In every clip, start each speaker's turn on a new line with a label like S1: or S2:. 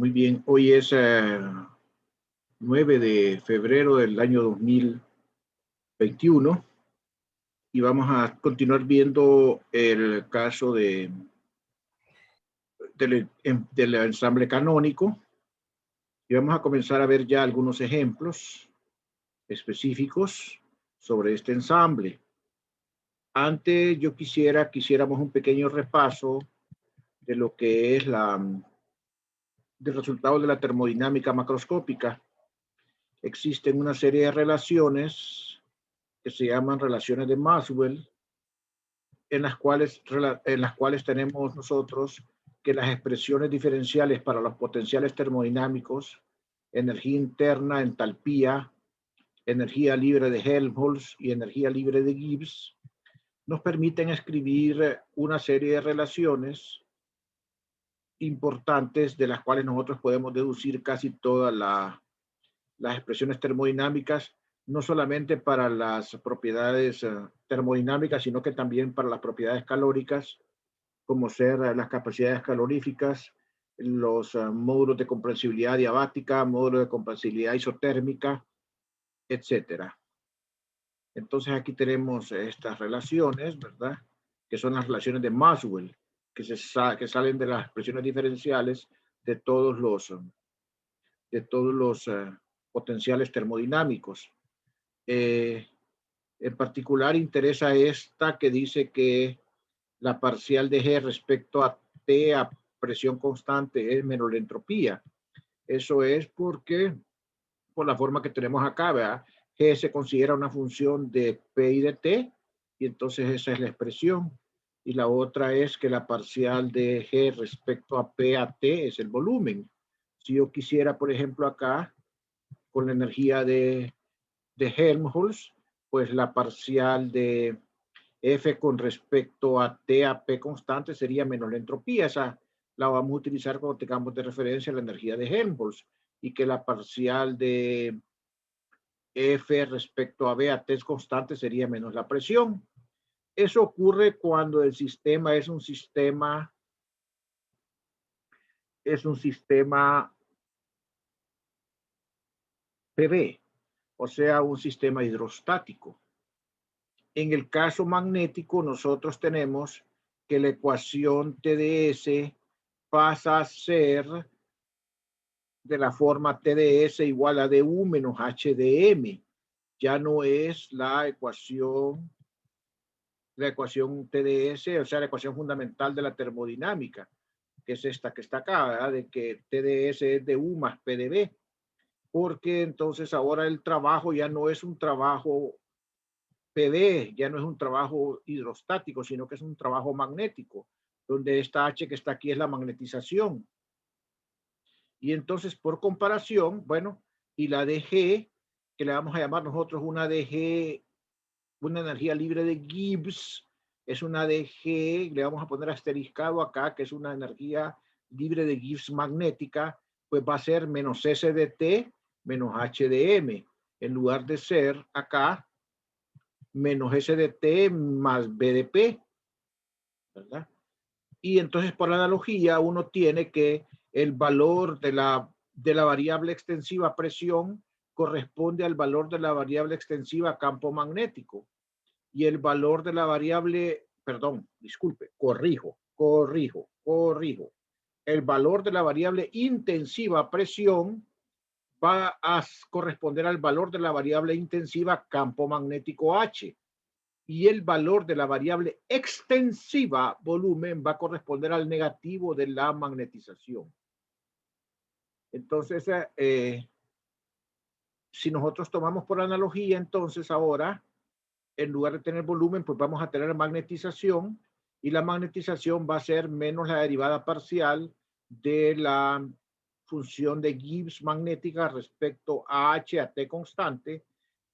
S1: Muy bien, hoy es 9 de febrero del año 2021 y vamos a continuar viendo el caso del ensamble canónico y vamos a comenzar a ver ya algunos ejemplos específicos sobre este ensamble. Antes yo quisiéramos un pequeño repaso de lo que es del resultado de la termodinámica macroscópica. Existen una serie de relaciones que se llaman relaciones de Maxwell, en las cuales tenemos nosotros que las expresiones diferenciales para los potenciales termodinámicos, energía interna, entalpía, energía libre de Helmholtz y energía libre de Gibbs, nos permiten escribir una serie de relaciones importantes de las cuales nosotros podemos deducir casi todas las expresiones termodinámicas, no solamente para las propiedades termodinámicas, sino que también para las propiedades calóricas, como ser las capacidades caloríficas, los módulos de compresibilidad diabática, módulos de compresibilidad isotérmica, etcétera. Entonces aquí tenemos estas relaciones, ¿verdad? Que son las relaciones de Maxwell, que salen de las expresiones diferenciales de todos los potenciales termodinámicos. En particular interesa esta que dice que la parcial de G respecto a T a presión constante es menos la entropía. Eso es porque, por la forma que tenemos acá, ¿verdad? G se considera una función de P y de T, y entonces esa es la expresión. Y la otra es que la parcial de G respecto a P a T es el volumen. Si yo quisiera, por ejemplo, acá, con la energía de Helmholtz, pues la parcial de F con respecto a T a P constante sería menos la entropía. Esa la vamos a utilizar cuando tengamos de referencia la energía de Helmholtz, y que la parcial de F respecto a B a T constante sería menos la presión. Eso ocurre cuando el sistema es un sistema PV, o sea, un sistema hidrostático. En el caso magnético, nosotros tenemos que la ecuación TdS pasa a ser de la forma TdS igual a du menos HdM. Ya no es la ecuación TdS, o sea, la ecuación fundamental de la termodinámica, que es esta que está acá, ¿verdad? De que TdS es du más PdB, porque entonces ahora el trabajo ya no es un trabajo PV, ya no es un trabajo hidrostático, sino que es un trabajo magnético, donde esta H que está aquí es la magnetización. Y entonces, por comparación, bueno, y la dG, que le vamos a llamar nosotros una dG, una energía libre de Gibbs, es una dG, le vamos a poner asteriscado acá, que es una energía libre de Gibbs magnética, pues va a ser menos S de T menos H de M, en lugar de ser acá menos S de T más B de P, ¿verdad? Y entonces, por la analogía, uno tiene que el valor de la variable extensiva presión corresponde al valor de la variable extensiva campo magnético. Y el valor de la variable, perdón, disculpe, corrijo. El valor de la variable intensiva presión va a corresponder al valor de la variable intensiva campo magnético H. Y el valor de la variable extensiva volumen va a corresponder al negativo de la magnetización. Entonces, si nosotros tomamos por analogía, entonces ahora, en lugar de tener volumen, pues vamos a tener magnetización, y la magnetización va a ser menos la derivada parcial de la función de Gibbs magnética respecto a H a T constante,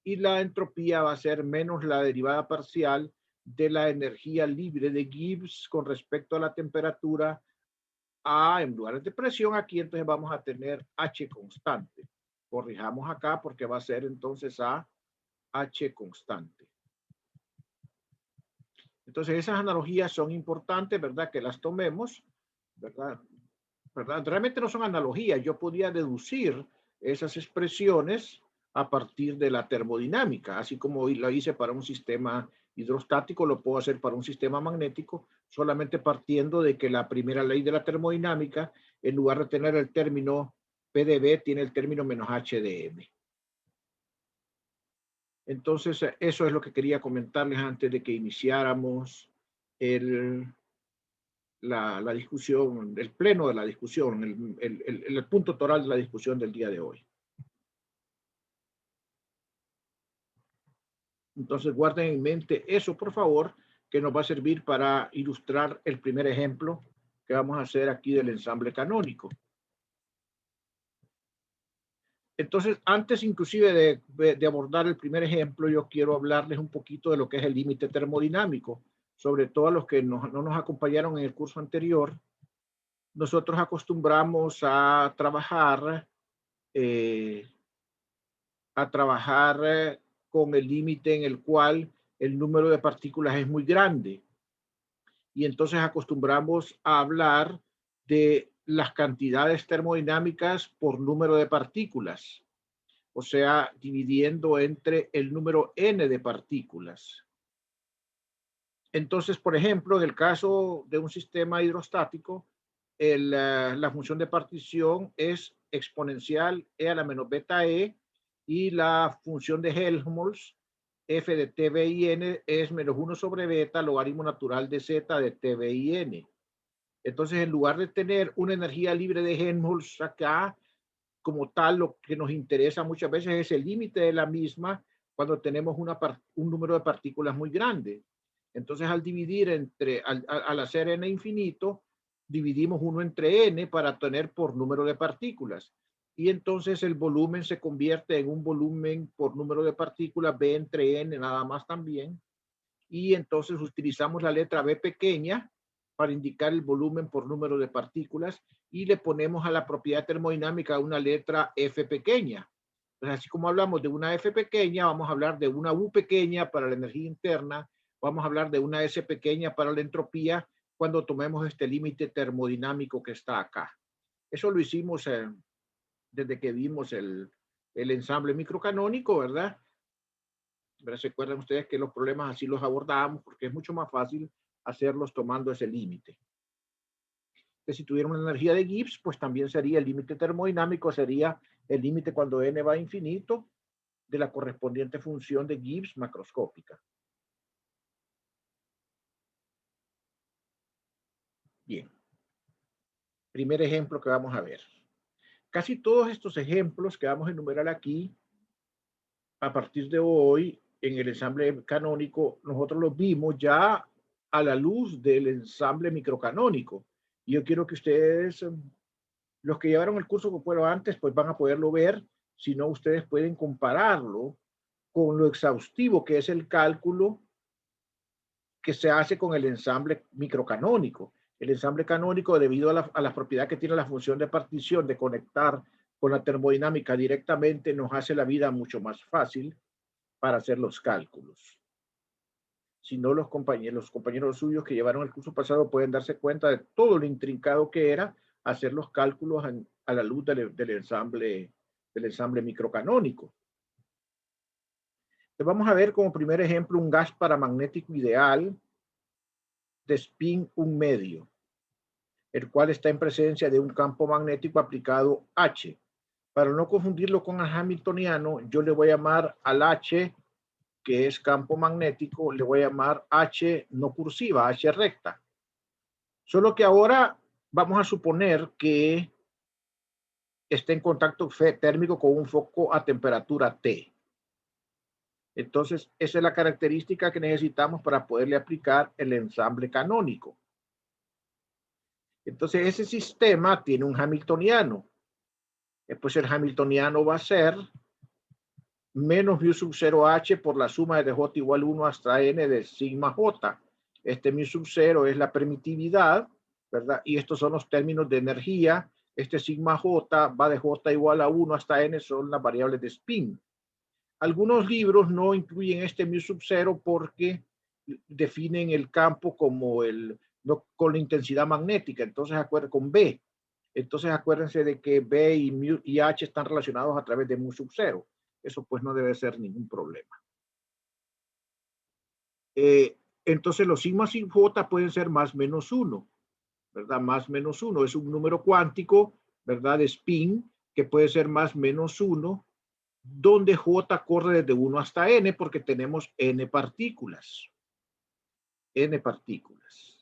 S1: y la entropía va a ser menos la derivada parcial de la energía libre de Gibbs con respecto a la temperatura A en lugar de presión. Aquí entonces vamos a tener H constante. Corrijamos acá porque va a ser entonces a H constante. Entonces esas analogías son importantes, ¿verdad? Que las tomemos, ¿verdad? ¿verdad? Realmente no son analogías. Yo podía deducir esas expresiones a partir de la termodinámica, así como lo hice para un sistema hidrostático, lo puedo hacer para un sistema magnético, solamente partiendo de que la primera ley de la termodinámica, en lugar de tener el término P de B, tiene el término menos H de M. Entonces, eso es lo que quería comentarles antes de que iniciáramos la discusión, el pleno de la discusión, el punto toral de la discusión del día de hoy. Entonces, guarden en mente eso, por favor, que nos va a servir para ilustrar el primer ejemplo que vamos a hacer aquí del ensamble canónico. Entonces, antes inclusive de abordar el primer ejemplo, yo quiero hablarles un poquito de lo que es el límite termodinámico, sobre todo a los que no nos acompañaron en el curso anterior. Nosotros acostumbramos a trabajar con el límite en el cual el número de partículas es muy grande. Y entonces acostumbramos a hablar de las cantidades termodinámicas por número de partículas, o sea, dividiendo entre el número n de partículas. Entonces, por ejemplo, en el caso de un sistema hidrostático, la función de partición es exponencial e a la menos beta e, y la función de Helmholtz, f de t, b y n, es menos 1 sobre beta, logaritmo natural de z de t, b y n. Entonces, en lugar de tener una energía libre de Helmholtz acá, como tal, lo que nos interesa muchas veces es el límite de la misma cuando tenemos un número de partículas muy grande. Entonces, al dividir al hacer n infinito, dividimos 1 entre n para tener por número de partículas. Y entonces el volumen se convierte en un volumen por número de partículas, b entre n nada más también. Y entonces utilizamos la letra b pequeña para indicar el volumen por número de partículas y le ponemos a la propiedad termodinámica una letra f pequeña. Entonces, así como hablamos de una f pequeña, vamos a hablar de una u pequeña para la energía interna, vamos a hablar de una s pequeña para la entropía cuando tomemos este límite termodinámico que está acá. Eso lo hicimos desde que vimos el ensamble microcanónico, ¿verdad? Pero se acuerdan ustedes que los problemas así los abordábamos porque es mucho más fácil hacerlos tomando ese límite. Que si tuviera una energía de Gibbs, pues también sería el límite termodinámico, sería el límite cuando n va a infinito de la correspondiente función de Gibbs macroscópica. Bien. Primer ejemplo que vamos a ver. Casi todos estos ejemplos que vamos a enumerar aquí, a partir de hoy, en el ensamble canónico, nosotros los vimos ya a la luz del ensamble microcanónico. Y yo quiero que ustedes, los que llevaron el curso que fueron antes, pues van a poderlo ver. Si no, ustedes pueden compararlo con lo exhaustivo que es el cálculo que se hace con el ensamble microcanónico. El ensamble canónico, debido a la propiedad que tiene la función de partición, de conectar con la termodinámica directamente, nos hace la vida mucho más fácil para hacer los cálculos. Si no, los compañeros suyos que llevaron el curso pasado pueden darse cuenta de todo lo intrincado que era hacer los cálculos a la luz del ensamble microcanónico. Entonces vamos a ver como primer ejemplo un gas paramagnético ideal de spin 1 medio, el cual está en presencia de un campo magnético aplicado H. Para no confundirlo con el hamiltoniano, yo le voy a llamar al H, que es campo magnético, le voy a llamar H no cursiva, H recta. Solo que ahora vamos a suponer que esté en contacto térmico con un foco a temperatura T. Entonces, esa es la característica que necesitamos para poderle aplicar el ensamble canónico. Entonces, ese sistema tiene un hamiltoniano. Pues el hamiltoniano va a ser menos mu sub 0h por la suma de j igual 1 hasta n de sigma j. Este mu sub 0 es la permitividad, ¿verdad? Y estos son los términos de energía. Este sigma j va de j igual a 1 hasta n, son las variables de spin. Algunos libros no incluyen este mu sub 0 porque definen el campo como no, con la intensidad magnética. Entonces, acuérdense con B. Entonces acuérdense de que B y H están relacionados a través de mu sub 0. Eso pues no debe ser ningún problema. Entonces los sigma sin J pueden ser más menos 1, ¿verdad? Más menos 1 es un número cuántico, ¿verdad? De spin que puede ser más menos 1, donde J corre desde 1 hasta N porque tenemos N partículas. N partículas.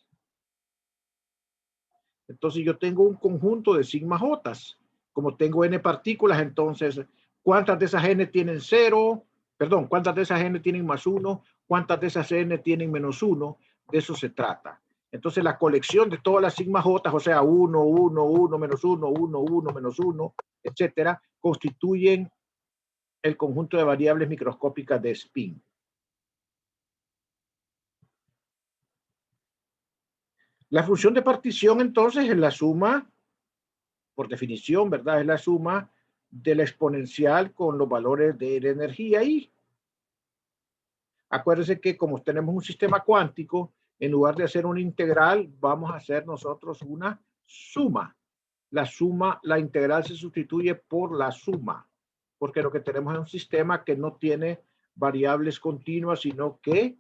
S1: Entonces yo tengo un conjunto de sigma J. Como tengo N partículas, entonces, ¿cuántas de esas N tienen 0? Perdón, ¿cuántas de esas N tienen más 1? ¿Cuántas de esas N tienen menos 1? De eso se trata. Entonces la colección de todas las sigma J, o sea, 1, 1, 1, menos 1, 1, 1, menos 1, etcétera, constituyen el conjunto de variables microscópicas de spin. La función de partición, entonces, es la suma, por definición, ¿verdad? Es la suma de la exponencial con los valores de la energía I. Acuérdense que como tenemos un sistema cuántico, en lugar de hacer una integral, vamos a hacer nosotros una suma. La suma, la integral se sustituye por la suma, porque lo que tenemos es un sistema que no tiene variables continuas, sino que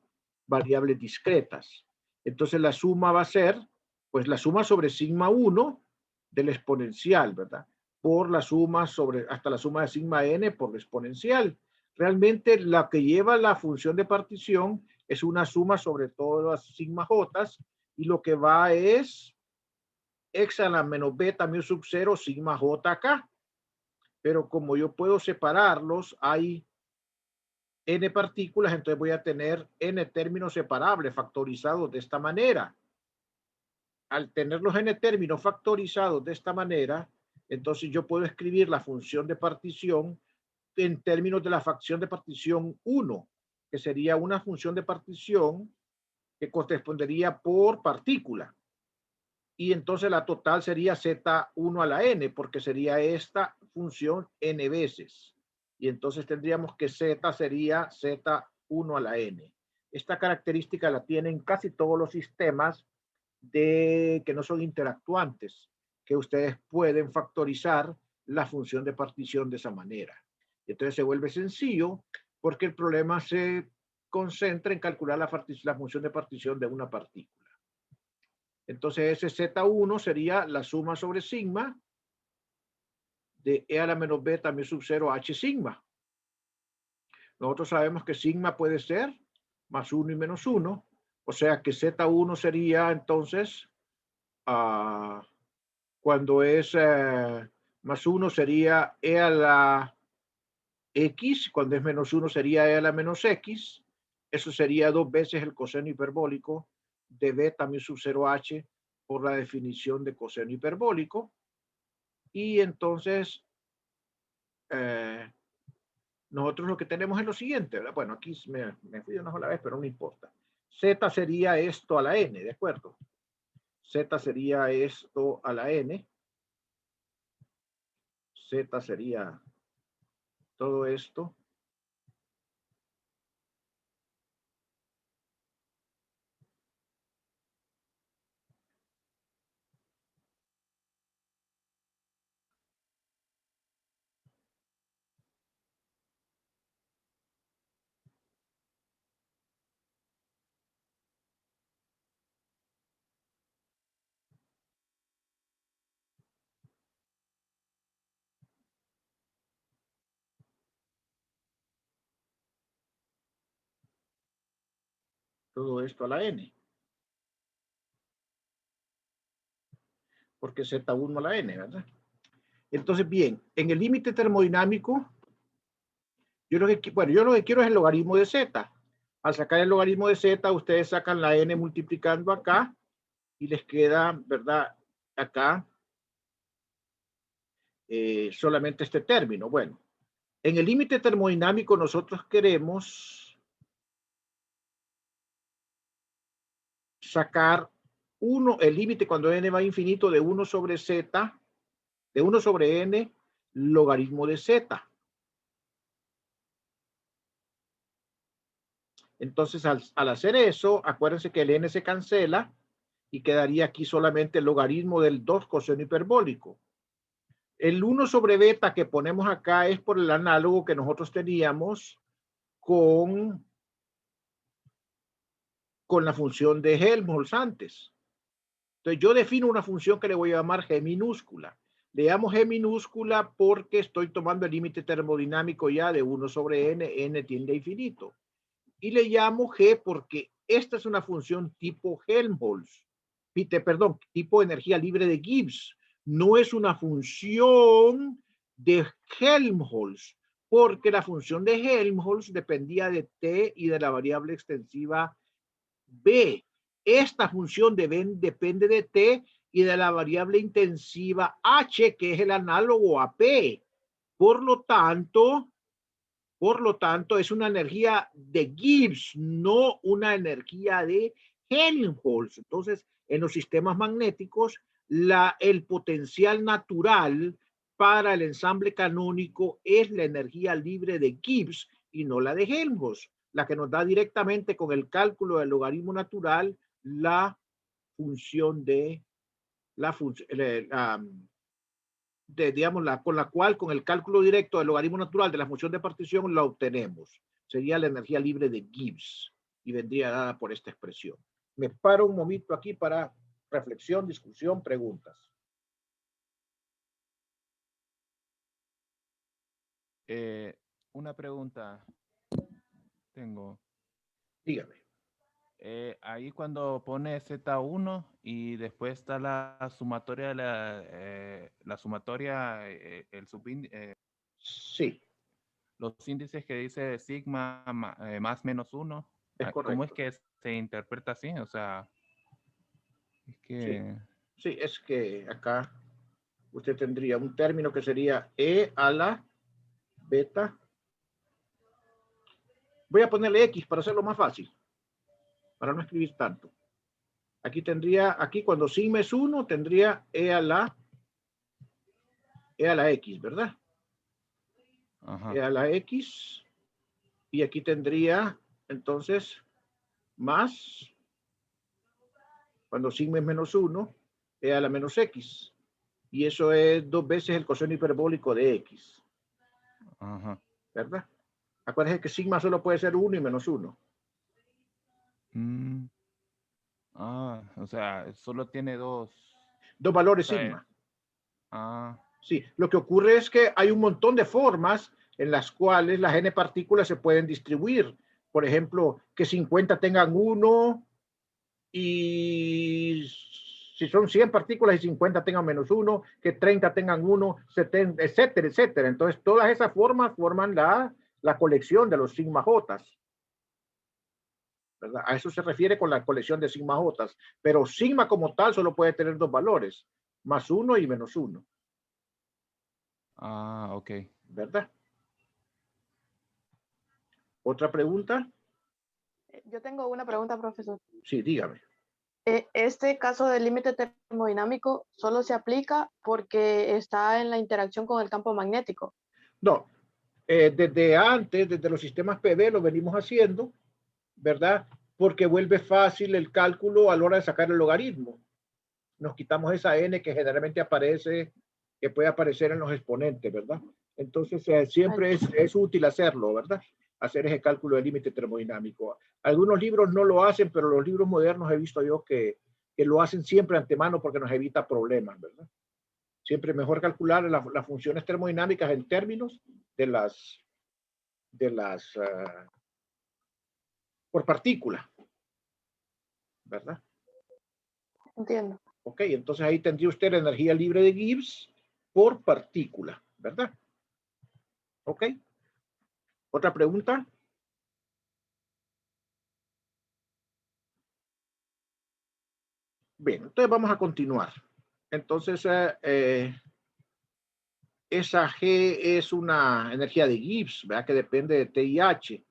S1: variables discretas. Entonces la suma va a ser, pues la suma sobre sigma 1 del exponencial, ¿verdad? Por la suma sobre, hasta la suma de sigma n por la exponencial. Realmente la que lleva la función de partición es una suma sobre todas las sigma j, y lo que va es x a la menos beta mu sub 0 sigma j acá. Pero como yo puedo separarlos, hay n partículas, entonces voy a tener n términos separables, factorizados de esta manera. Al tener los n términos factorizados de esta manera, entonces yo puedo escribir la función de partición en términos de la fracción de partición 1, que sería una función de partición que correspondería por partícula. Y entonces la total sería z1 a la n, porque sería esta función n veces. Y entonces tendríamos que z sería z1 a la n. Esta característica la tienen casi todos los sistemas que no son interactuantes, que ustedes pueden factorizar la función de partición de esa manera. Entonces se vuelve sencillo porque el problema se concentra en calcular la función de partición de una partícula. Entonces ese Z1 sería la suma sobre sigma de E a la menos beta mu sub 0 H sigma. Nosotros sabemos que sigma puede ser más 1 y menos 1. O sea que Z1 sería entonces, cuando es más 1 sería E a la X, cuando es menos 1 sería E a la menos X. Eso sería 2 veces el coseno hiperbólico de beta mu sub 0 H por la definición de coseno hiperbólico. Y entonces, nosotros lo que tenemos es lo siguiente, ¿verdad? Bueno, aquí me fui una sola vez, pero no importa. Z sería esto a la n, ¿de acuerdo? Z sería esto a la n. Z sería todo esto. Todo esto a la n. Porque Z1 a la n, ¿verdad? Entonces, bien, en el límite termodinámico, yo lo que quiero es el logaritmo de Z. Al sacar el logaritmo de Z, ustedes sacan la n multiplicando acá y les queda, ¿verdad? Acá solamente este término. Bueno, en el límite termodinámico nosotros queremos sacar el límite cuando n va a infinito de 1 sobre z, de 1 sobre n, logaritmo de z. Entonces, al hacer eso, acuérdense que el n se cancela y quedaría aquí solamente el logaritmo del 2 coseno hiperbólico. El 1 sobre beta que ponemos acá es por el análogo que nosotros teníamos con la función de Helmholtz antes. Entonces yo defino una función que le voy a llamar G minúscula. Le llamo G minúscula porque estoy tomando el límite termodinámico ya de 1 sobre n tiende a infinito. Y le llamo G porque esta es una función tipo Helmholtz. Perdón, tipo energía libre de Gibbs. No es una función de Helmholtz, porque la función de Helmholtz dependía de T y de la variable extensiva B. Esta función depende de T y de la variable intensiva H, que es el análogo a P. Por lo tanto, es una energía de Gibbs, no una energía de Helmholtz. Entonces, en los sistemas magnéticos, el potencial natural para el ensamble canónico es la energía libre de Gibbs y no la de Helmholtz, la que nos da directamente con el cálculo del logaritmo natural la función de digamos, con la cual con el cálculo directo del logaritmo natural de la función de partición la obtenemos. Sería la energía libre de Gibbs y vendría dada por esta expresión. Me paro un momento aquí para reflexión, discusión, preguntas.
S2: Una pregunta tengo.
S1: Dígame.
S2: Ahí cuando pone Z1 y después está la sumatoria, la sumatoria,
S1: Sí,
S2: los índices que dice sigma más menos 1,
S1: es
S2: ¿cómo es
S1: correcto.
S2: que se interpreta así? O sea, es
S1: Sí,
S2: que...
S1: sí, es que acá usted tendría un término que sería E a la beta. Voy a ponerle X para hacerlo más fácil, para no escribir tanto. Aquí tendría, aquí cuando sigma es 1, tendría E a la X, ¿verdad?
S2: Ajá.
S1: E a la X. Y aquí tendría, entonces, más, cuando sigma es menos 1, E a la menos X. Y eso es 2 veces el coseno hiperbólico de X.
S2: Ajá.
S1: ¿Verdad? Acuérdense que sigma solo puede ser 1 y menos 1.
S2: O sea, solo tiene dos.
S1: Dos valores
S2: O sea,
S1: sigma.
S2: ah,
S1: Sí, lo que ocurre es que hay un montón de formas en las cuales las n partículas se pueden distribuir. Por ejemplo, que 50 tengan 1 y si son 100 partículas y 50 tengan menos 1, que 30 tengan 1, 70, etcétera, etcétera. Entonces, todas esas formas forman la colección de los sigma J. ¿Verdad? A eso se refiere con la colección de sigma J. Pero sigma como tal solo puede tener dos valores, más 1 y menos 1.
S2: ok.
S1: ¿Verdad? ¿Otra pregunta?
S3: Yo tengo una pregunta, profesor.
S1: Sí, dígame.
S3: Este caso del límite termodinámico solo se aplica porque está en la interacción con el campo magnético.
S1: No, desde antes, desde los sistemas PV lo venimos haciendo, ¿verdad? Porque vuelve fácil el cálculo a la hora de sacar el logaritmo. Nos quitamos esa n que generalmente aparece, que puede aparecer en los exponentes, ¿verdad? Entonces, siempre es útil hacerlo, ¿verdad? Hacer ese cálculo de límite termodinámico. Algunos libros no lo hacen, pero los libros modernos he visto yo que lo hacen siempre antemano porque nos evita problemas, ¿verdad? Siempre es mejor calcular las funciones termodinámicas en términos de las por partícula, ¿verdad?
S3: Entiendo.
S1: Ok, entonces ahí tendría usted la energía libre de Gibbs por partícula, ¿verdad? Ok. ¿Otra pregunta? Bien, entonces vamos a continuar. Entonces, esa G es una energía de Gibbs, ¿verdad? Que depende de T y H.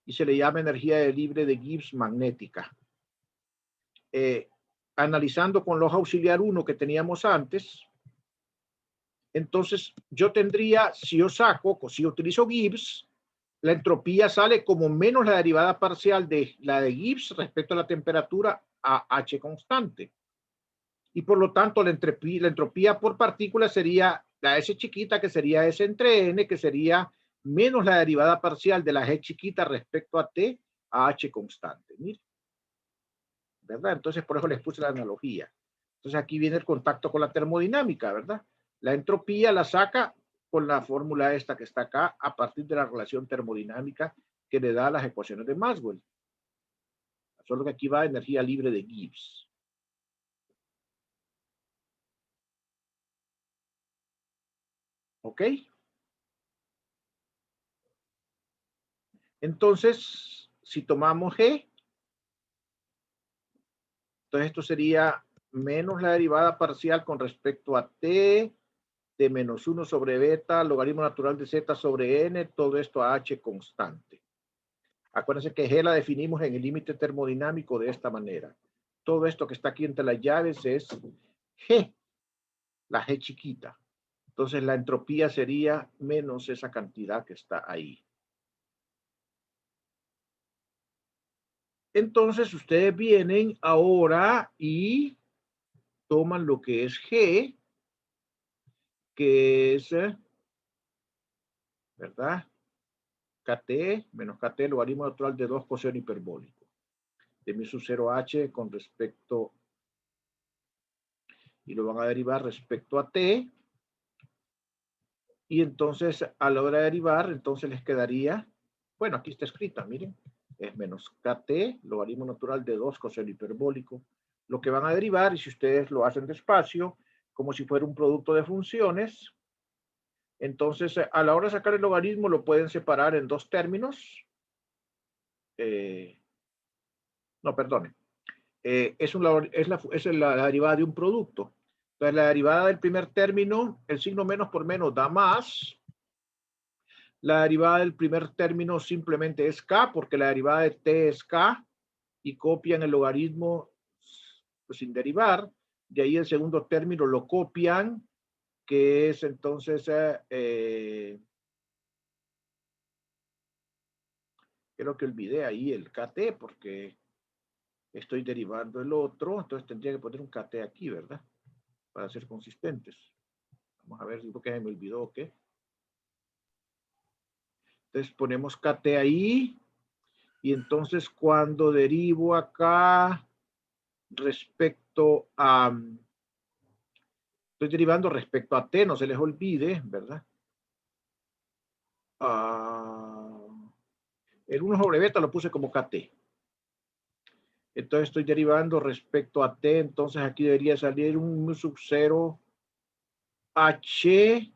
S1: Y se le llama energía libre de Gibbs magnética. Analizando con los auxiliar 1 que teníamos antes, entonces yo tendría, si yo utilizo Gibbs, la entropía sale como menos la derivada parcial de la de Gibbs respecto a la temperatura a H constante. Y por lo tanto, la entropía por partícula sería la S chiquita, que sería S entre N, que sería menos la derivada parcial de la G chiquita respecto a T a H constante. Mire. ¿Verdad? Entonces, por eso les puse la analogía. Entonces, aquí viene el contacto con la termodinámica, ¿verdad? La entropía la saca con la fórmula esta que está acá a partir de la relación termodinámica que le da las ecuaciones de Maxwell. Solo que aquí va energía libre de Gibbs. ¿Ok? Entonces, si tomamos G, entonces esto sería menos la derivada parcial con respecto a T de menos 1 sobre beta, logaritmo natural de Z sobre N, todo esto a H constante. Acuérdense que G la definimos en el límite termodinámico de esta manera. Todo esto que está aquí entre las llaves es G, la G chiquita. Entonces la entropía sería menos esa cantidad que está ahí. Entonces ustedes vienen ahora y toman lo que es G, que es, ¿verdad? KT menos KT, logaritmo natural de 2 coseno hiperbólico. De mi sub 0H con respecto, y lo van a derivar respecto a T. Y entonces, a la hora de derivar, entonces les quedaría, bueno, aquí está escrita, miren, es menos KT, logaritmo natural de 2 coseno hiperbólico. Lo que van a derivar, y si ustedes lo hacen despacio, como si fuera un producto de funciones, entonces, a la hora de sacar el logaritmo, lo pueden separar en dos términos. No, perdone. Es la derivada de un producto. Entonces, la derivada del primer término, el signo menos por menos da más. La derivada del primer término simplemente es K, porque la derivada de T es K, y copian el logaritmo pues, sin derivar. De ahí el segundo término lo copian, que es entonces, creo que olvidé ahí el KT, porque estoy derivando el otro, entonces tendría que poner un KT aquí, ¿verdad? Para ser consistentes. Vamos a ver si porque me olvidó o qué. Entonces ponemos KT ahí, y entonces cuando derivo acá respecto a, estoy derivando respecto a T, no se les olvide, ¿verdad? El 1 sobre beta lo puse como KT. Entonces estoy derivando respecto a T, entonces aquí debería salir un sub 0 H.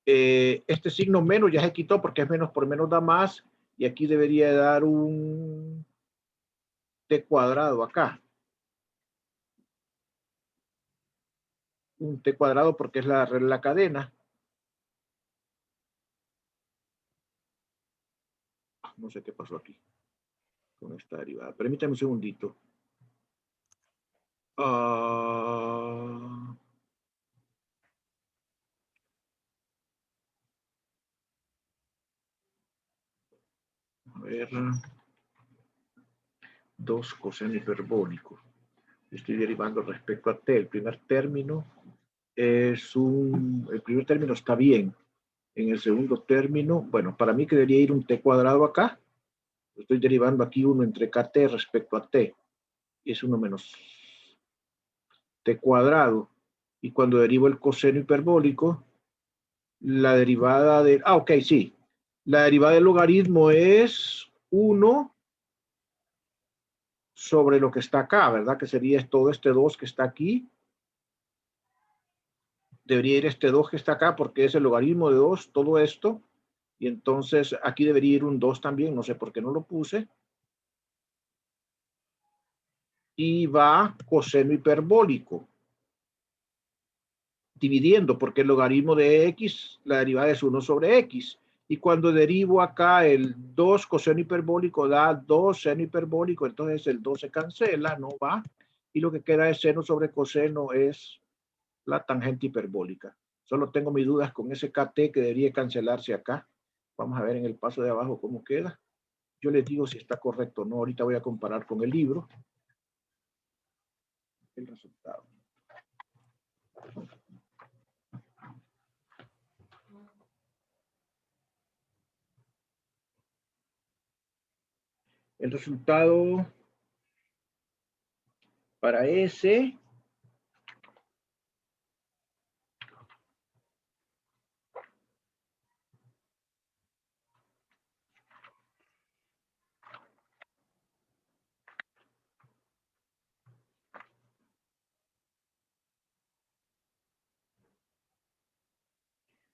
S1: Este signo menos ya se quitó porque es menos por menos da más, y aquí debería dar un T cuadrado acá. Un T cuadrado porque es la cadena. No sé qué pasó aquí con esta derivada. Permítame un segundito. A ver. 2 coseno hiperbólico. Estoy derivando respecto a T. El primer término es el primer término está bien. En el segundo término, bueno, para mí que debería ir un T cuadrado acá. Estoy derivando aquí 1 entre KT respecto a T. Y es 1 menos T cuadrado. Y cuando derivo el coseno hiperbólico, la derivada de... ok, sí. La derivada del logaritmo es 1 sobre lo que está acá, ¿verdad? Que sería todo este 2 que está aquí. Debería ir este 2 que está acá porque es el logaritmo de 2, todo esto. Y entonces aquí debería ir un 2 también, no sé por qué no lo puse. Y va coseno hiperbólico. Dividiendo, porque el logaritmo de x, la derivada es 1 sobre x. Y cuando derivo acá el 2 coseno hiperbólico da 2 seno hiperbólico, entonces el 2 se cancela, no va. Y lo que queda es seno sobre coseno, es la tangente hiperbólica. Solo tengo mis dudas con ese KT que debería cancelarse acá. Vamos a ver en el paso de abajo cómo queda. Yo les digo si está correcto o no. Ahorita voy a comparar con el libro. el resultado. El resultado para S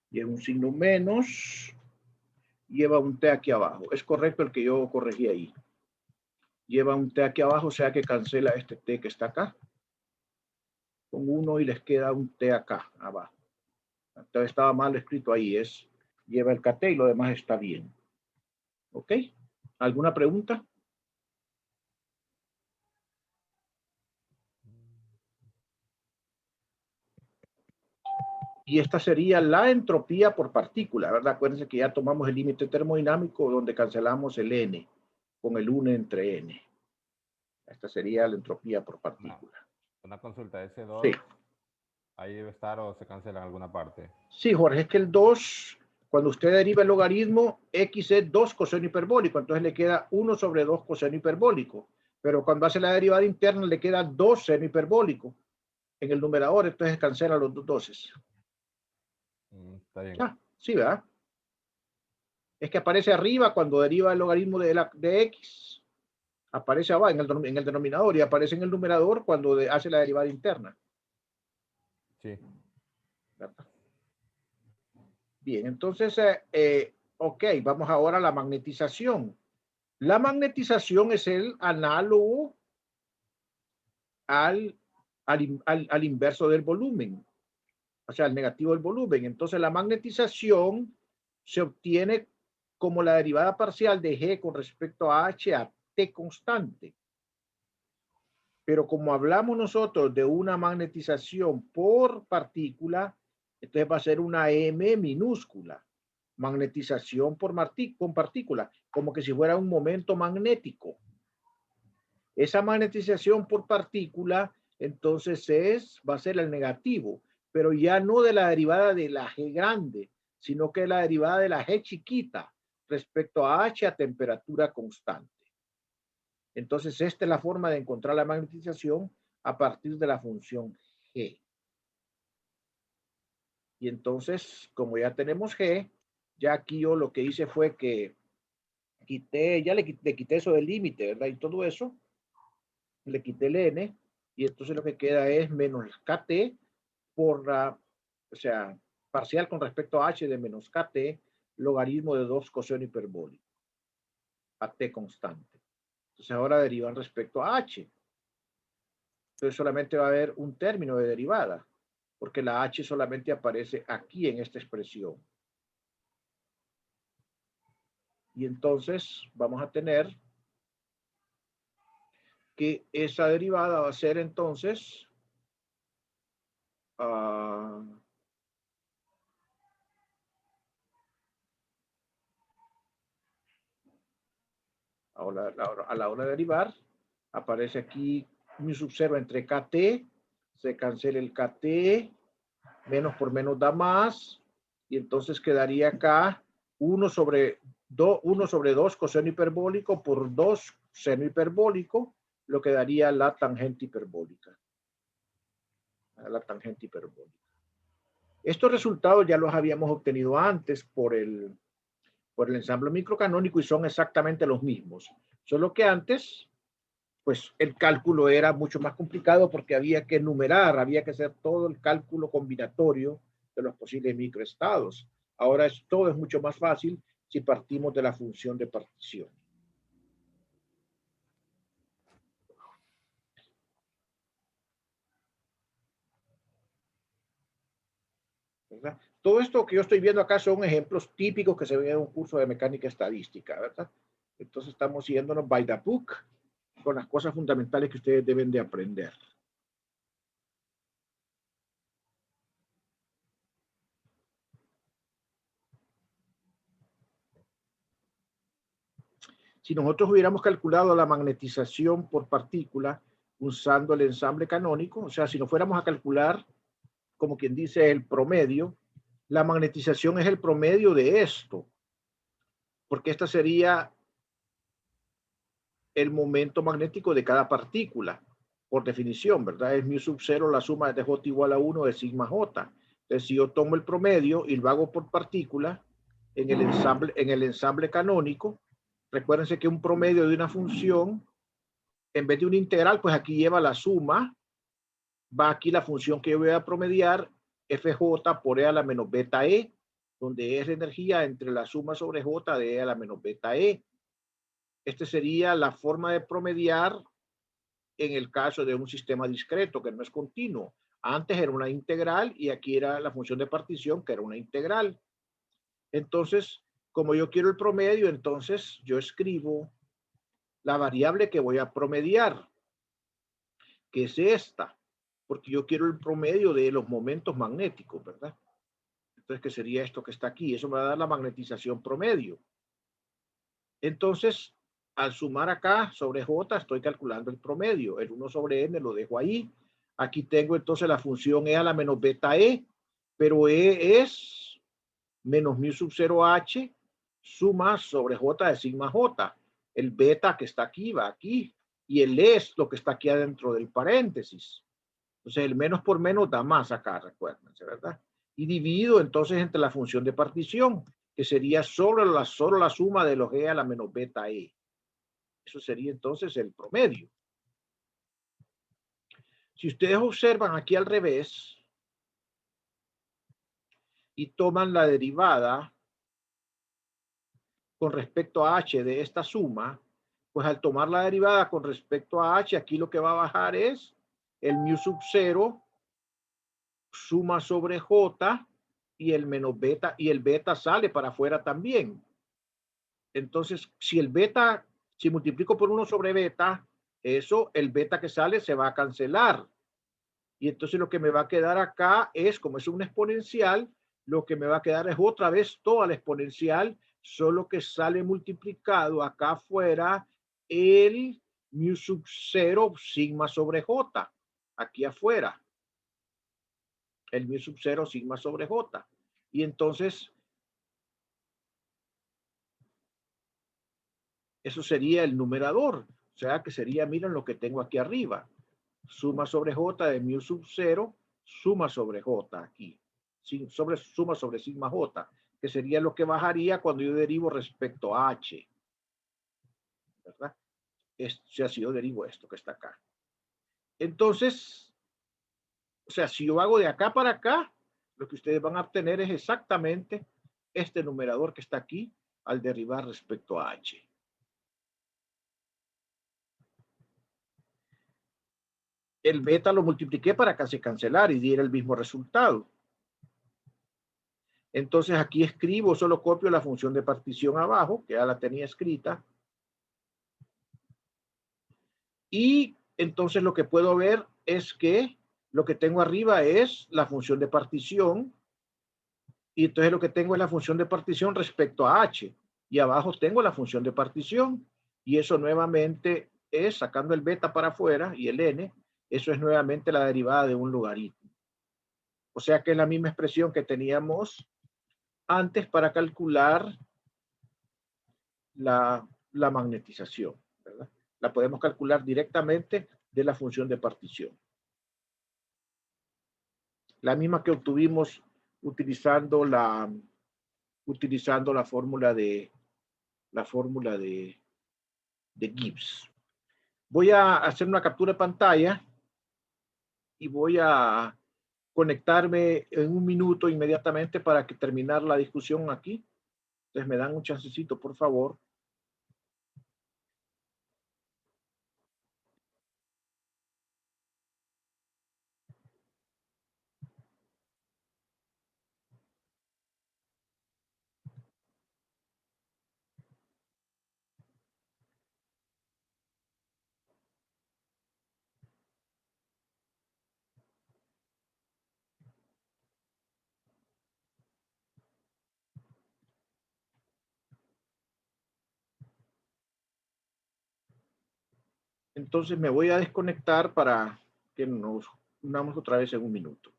S1: lleva un signo menos, lleva un T aquí abajo. Es correcto el que yo corregí ahí. Lleva un T aquí abajo, o sea que cancela este T que está acá. Con 1 y les queda un T acá abajo. Entonces estaba mal escrito ahí, lleva el KT y lo demás está bien. ¿Ok? ¿Alguna pregunta? Y esta sería la entropía por partícula, ¿verdad? Acuérdense que ya tomamos el límite termodinámico donde cancelamos el N con el 1 entre N. Esta sería la entropía por partícula.
S4: Una consulta, ese 2,
S1: sí.
S4: Ahí debe estar o se cancela en alguna parte.
S1: Sí, Jorge, es que el 2, cuando usted deriva el logaritmo, X es 2 coseno hiperbólico, entonces le queda 1 sobre 2 coseno hiperbólico. Pero cuando hace la derivada interna le queda 2 seno hiperbólico en el numerador, entonces cancela los dos doses.
S4: Está bien.
S1: Ah, sí, ¿verdad? Es que aparece arriba cuando deriva el logaritmo de X. Aparece abajo en el denominador y aparece en el numerador cuando hace la derivada interna.
S4: Sí.
S1: ¿Verdad? Bien, entonces, ok, vamos ahora a la magnetización. La magnetización es el análogo al inverso del volumen, o sea, el negativo del volumen. Entonces, la magnetización se obtiene como la derivada parcial de G con respecto a H a T constante. Pero como hablamos nosotros de una magnetización por partícula, entonces va a ser una M minúscula. Magnetización por partícula, como que si fuera un momento magnético. Esa magnetización por partícula, entonces va a ser el negativo, pero ya no de la derivada de la G grande, sino que la derivada de la G chiquita respecto a H a temperatura constante. Entonces, esta es la forma de encontrar la magnetización a partir de la función G. Y entonces, como ya tenemos G, ya aquí yo lo que hice fue que le quité eso del límite, ¿verdad? Y todo eso, le quité el N, y entonces lo que queda es menos KT por o sea, parcial con respecto a H de menos KT, logaritmo de 2 coseno hiperbólico, a T constante. Entonces ahora derivan respecto a H. Entonces solamente va a haber un término de derivada, porque la H solamente aparece aquí en esta expresión. Y entonces vamos a tener que esa derivada va a ser entonces a la hora de derivar, aparece aquí un subserva entre KT, se cancela el KT, menos por menos da más, y entonces quedaría acá 1 sobre 2 coseno hiperbólico por 2 seno hiperbólico, lo que daría la tangente hiperbólica. La tangente hiperbólica. Estos resultados ya los habíamos obtenido antes por el ensamble microcanónico y son exactamente los mismos. Solo que antes, pues el cálculo era mucho más complicado porque había que enumerar, había que hacer todo el cálculo combinatorio de los posibles microestados. Ahora todo es mucho más fácil si partimos de la función de partición. ¿Verdad? Todo esto que yo estoy viendo acá son ejemplos típicos que se ven en un curso de mecánica estadística, ¿verdad? Entonces estamos siguiéndonos by the book con las cosas fundamentales que ustedes deben de aprender. Si nosotros hubiéramos calculado la magnetización por partícula, usando el ensamble canónico. O sea, si nos fuéramos a calcular, como quien dice, el promedio, la magnetización es el promedio de esto, porque esta sería el momento magnético de cada partícula, por definición, ¿verdad? Es mu sub 0 la suma de J igual a 1 de sigma J. Entonces, si yo tomo el promedio y lo hago por partícula en el ensamble canónico, recuérdense que un promedio de una función, en vez de una integral, pues aquí lleva la suma, va aquí la función que yo voy a promediar, FJ por E a la menos beta E, donde es la energía entre la suma sobre J de E a la menos beta E. Esta sería la forma de promediar en el caso de un sistema discreto que no es continuo. Antes era una integral y aquí era la función de partición que era una integral. Entonces, como yo quiero el promedio, entonces yo escribo la variable que voy a promediar, que es esta, porque yo quiero el promedio de los momentos magnéticos, ¿verdad? Entonces, que sería esto que está aquí. Eso me va a dar la magnetización promedio. Entonces, al sumar acá sobre J, estoy calculando el promedio. El 1 sobre N lo dejo ahí. Aquí tengo entonces la función E a la menos beta E, pero E es menos mu sub 0H suma sobre J de sigma J. El beta que está aquí va aquí. Y el E es lo que está aquí adentro del paréntesis. Entonces, el menos por menos da más acá, recuérdense, ¿verdad? Y divido entonces entre la función de partición, que sería solo la suma de los E a la menos beta E. Eso sería entonces el promedio. Si ustedes observan aquí al revés y toman la derivada con respecto a H de esta suma, pues al tomar la derivada con respecto a H, aquí lo que va a bajar es el mu sub 0 suma sobre J y el menos beta, y el beta sale para afuera también. Entonces, si el beta, si multiplico por 1 sobre beta, eso, el beta que sale se va a cancelar. Y entonces lo que me va a quedar acá es, como es una exponencial, lo que me va a quedar es otra vez toda la exponencial, solo que sale multiplicado acá afuera el mu sub 0 sigma sobre J, aquí afuera. El mu sub 0 sigma sobre J. Y entonces, eso sería el numerador. O sea, que sería, miren lo que tengo aquí arriba. Suma sobre J de mu sub 0, suma sobre J aquí. Suma sobre sigma J, que sería lo que bajaría cuando yo derivo respecto a H. ¿Verdad? Si yo derivo esto que está acá. Entonces, o sea, si yo hago de acá para acá, lo que ustedes van a obtener es exactamente este numerador que está aquí al derivar respecto a H. El beta lo multipliqué para casi cancelar y diera el mismo resultado. Entonces aquí escribo, solo copio la función de partición abajo, que ya la tenía escrita. Y entonces lo que puedo ver es que lo que tengo arriba es la función de partición. Y entonces lo que tengo es la función de partición respecto a H. Y abajo tengo la función de partición. Y eso nuevamente es, sacando el beta para afuera y el n, eso es nuevamente la derivada de un logaritmo. O sea que es la misma expresión que teníamos antes para calcular la magnetización, ¿verdad? La podemos calcular directamente de la función de partición. La misma que obtuvimos utilizando la fórmula de Gibbs. Voy a hacer una captura de pantalla y voy a conectarme en un minuto inmediatamente para que terminar la discusión aquí. Entonces me dan un chancecito, por favor. Entonces me voy a desconectar para que nos unamos otra vez en un minuto.